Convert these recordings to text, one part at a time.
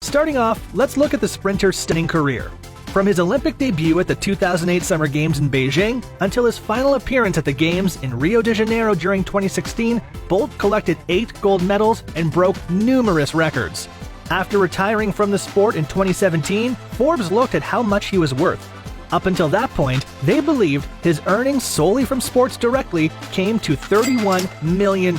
Starting off, let's look at the sprinter's stunning career. From his Olympic debut at the 2008 Summer Games in Beijing until his final appearance at the Games in Rio de Janeiro during 2016, Bolt collected 8 gold medals and broke numerous records. After retiring from the sport in 2017, Forbes looked at how much he was worth. Up until that point, they believed his earnings solely from sports directly came to $31 million.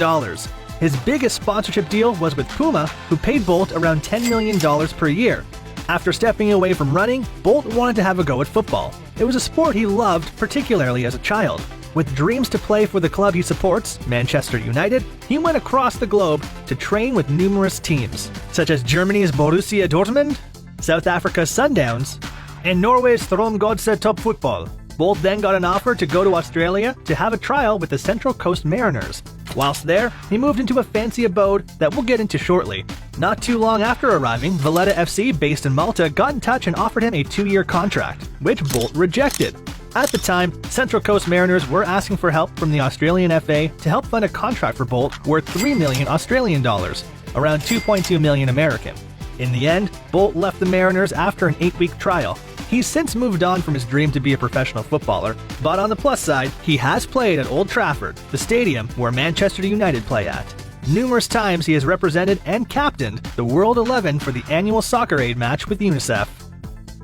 His biggest sponsorship deal was with Puma, who paid Bolt around $10 million per year. After stepping away from running, Bolt wanted to have a go at football. It was a sport he loved, particularly as a child. With dreams to play for the club he supports, Manchester United, he went across the globe to train with numerous teams, such as Germany's Borussia Dortmund, South Africa's Sundowns, and Norway's Strømgodset Top Football. Bolt then got an offer to go to Australia to have a trial with the Central Coast Mariners. Whilst there, he moved into a fancy abode that we'll get into shortly. Not too long after arriving, Valletta FC, based in Malta, got in touch and offered him a 2-year contract, which Bolt rejected. At the time, Central Coast Mariners were asking for help from the Australian FA to help fund a contract for Bolt worth $3 million Australian dollars, around 2.2 million American. In the end, Bolt left the Mariners after an 8-week trial. He's since moved on from his dream to be a professional footballer, but on the plus side, he has played at Old Trafford, the stadium where Manchester United play at. Numerous times he has represented and captained the World 11 for the annual Soccer Aid match with UNICEF.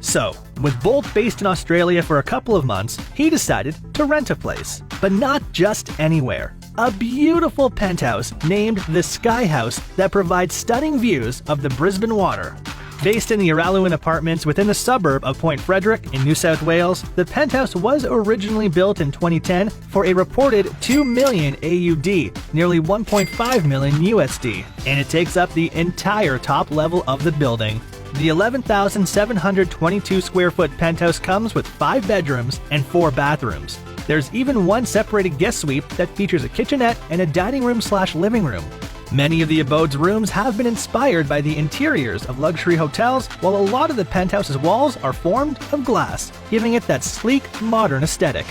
So, with Bolt based in Australia for a couple of months, he decided to rent a place. But not just anywhere. A beautiful penthouse named the Sky House that provides stunning views of the Brisbane water. Based in the Araluan apartments within the suburb of Point Frederick in New South Wales, the penthouse was originally built in 2010 for a reported 2 million AUD, nearly 1.5 million USD, and it takes up the entire top level of the building. The 11,722 square foot penthouse comes with 5 bedrooms and 4 bathrooms. There's even one separated guest suite that features a kitchenette and a dining room/living room. Many of the abode's rooms have been inspired by the interiors of luxury hotels, while a lot of the penthouse's walls are formed of glass, giving it that sleek, modern aesthetic.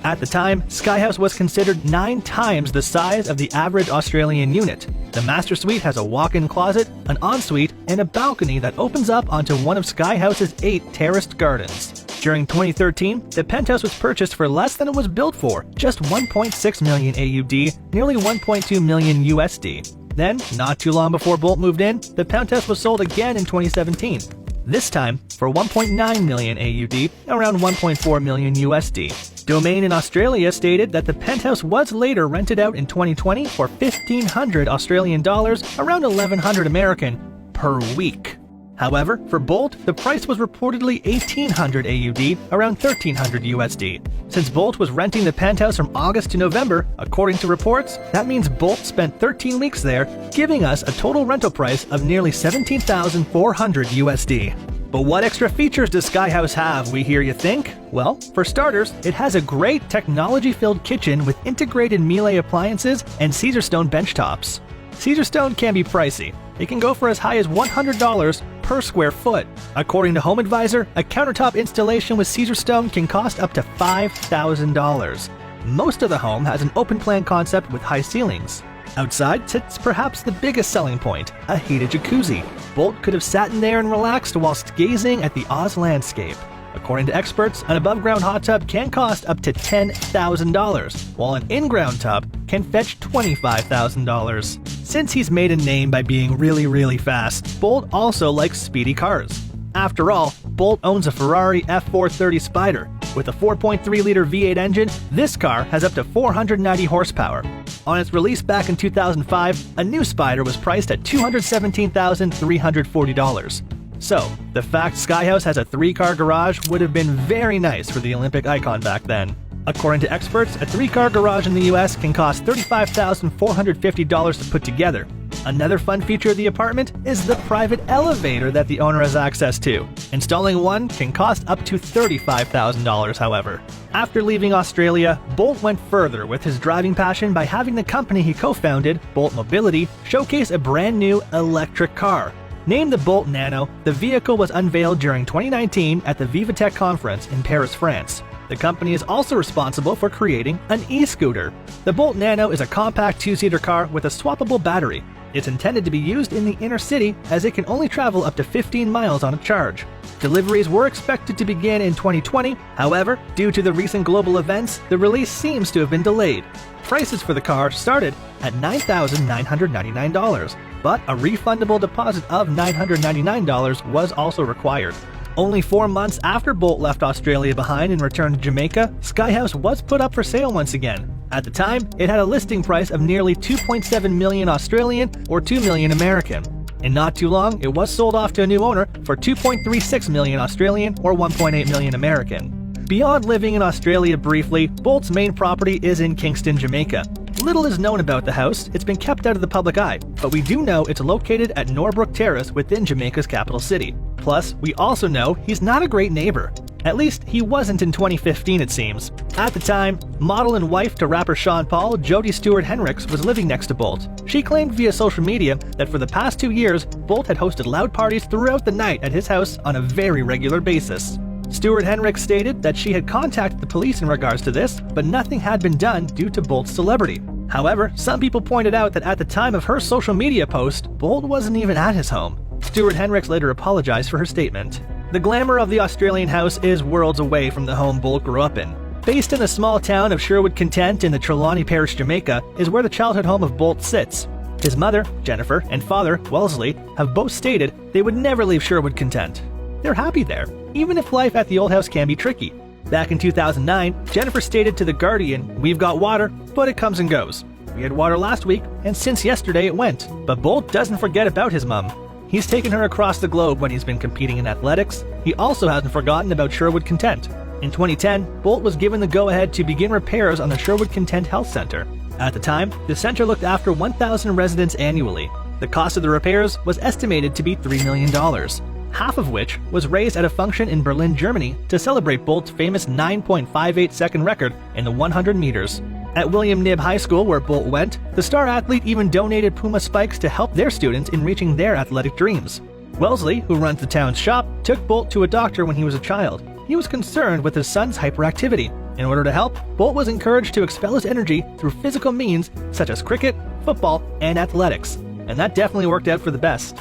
At the time, Sky House was considered 9 times the size of the average Australian unit. The master suite has a walk-in closet, an ensuite, and a balcony that opens up onto one of Sky House's 8 terraced gardens. During 2013, the penthouse was purchased for less than it was built for, just 1.6 million AUD, nearly 1.2 million USD. Then, not too long before Bolt moved in, the penthouse was sold again in 2017. This time for 1.9 million AUD, around 1.4 million USD. Domain in Australia stated that the penthouse was later rented out in 2020 for 1,500 Australian dollars, around 1,100 American, per week. However, for Bolt, the price was reportedly 1,800 AUD, around 1,300 USD. Since Bolt was renting the penthouse from August to November, according to reports, that means Bolt spent 13 weeks there, giving us a total rental price of nearly 17,400 USD. But what extra features does Sky House have, we hear you think? Well, for starters, it has a great technology-filled kitchen with integrated Miele appliances and Caesarstone benchtops. Caesarstone can be pricey. It can go for as high as $100 per square foot. According to HomeAdvisor, a countertop installation with Caesarstone can cost up to $5,000. Most of the home has an open plan concept with high ceilings. Outside sits perhaps the biggest selling point, a heated jacuzzi. Bolt could have sat in there and relaxed whilst gazing at the Oz landscape. According to experts, an above-ground hot tub can cost up to $10,000, while an in-ground tub can fetch $25,000. Since he's made a name by being really fast, Bolt also likes speedy cars. After all, Bolt owns a Ferrari F430 Spider. With a 4.3-liter V8 engine, this car has up to 490 horsepower. On its release back in 2005, a new Spider was priced at $217,340. So, the fact Sky House has a 3-car garage would have been very nice for the Olympic icon back then. According to experts, a 3-car garage in the US can cost $35,450 to put together. Another fun feature of the apartment is the private elevator that the owner has access to. Installing one can cost up to $35,000, however. After leaving Australia, Bolt went further with his driving passion by having the company he co-founded, Bolt Mobility, showcase a brand new electric car. Named the Bolt Nano, the vehicle was unveiled during 2019 at the Vivatech conference in Paris, France. The company is also responsible for creating an e-scooter. The Bolt Nano is a compact 2-seater car with a swappable battery. It's intended to be used in the inner city as it can only travel up to 15 miles on a charge. Deliveries were expected to begin in 2020, however, due to the recent global events, the release seems to have been delayed. Prices for the car started at $9,999, but a refundable deposit of $999 was also required. Only 4 months after Bolt left Australia behind and returned to Jamaica, Skyhouse was put up for sale once again. At the time, it had a listing price of nearly 2.7 million Australian or 2 million American. In not too long, it was sold off to a new owner for 2.36 million Australian or 1.8 million American. Beyond living in Australia briefly, Bolt's main property is in Kingston, Jamaica. Little is known about the house, it's been kept out of the public eye, but we do know it's located at Norbrook Terrace within Jamaica's capital city. Plus, we also know he's not a great neighbor. At least, he wasn't in 2015 it seems. At the time, model and wife to rapper Sean Paul, Jodie Stewart-Henricks was living next to Bolt. She claimed via social media that for the past 2 years, Bolt had hosted loud parties throughout the night at his house on a very regular basis. Stewart-Henricks stated that she had contacted the police in regards to this, but nothing had been done due to Bolt's celebrity. However, some people pointed out that at the time of her social media post, Bolt wasn't even at his home. Stewart-Henricks later apologized for her statement. The glamour of the Australian house is worlds away from the home Bolt grew up in. Based in the small town of Sherwood Content in the Trelawney Parish, Jamaica, is where the childhood home of Bolt sits. His mother, Jennifer, and father, Wellesley, have both stated they would never leave Sherwood Content. They're happy there, even if life at the old house can be tricky. Back in 2009, Jennifer stated to The Guardian, "We've got water, but it comes and goes. We had water last week, and since yesterday it went." But Bolt doesn't forget about his mum. He's taken her across the globe when he's been competing in athletics. He also hasn't forgotten about Sherwood Content. In 2010, Bolt was given the go-ahead to begin repairs on the Sherwood Content Health Center. At the time, the center looked after 1,000 residents annually. The cost of the repairs was estimated to be $3 million, half of which was raised at a function in Berlin, Germany to celebrate Bolt's famous 9.58-second record in the 100 meters. At William Knibb High School, where Bolt went, the star athlete even donated Puma spikes to help their students in reaching their athletic dreams. Wellesley, who runs the town's shop, took Bolt to a doctor when he was a child. He was concerned with his son's hyperactivity. In order to help, Bolt was encouraged to expel his energy through physical means such as cricket, football, and athletics. And that definitely worked out for the best.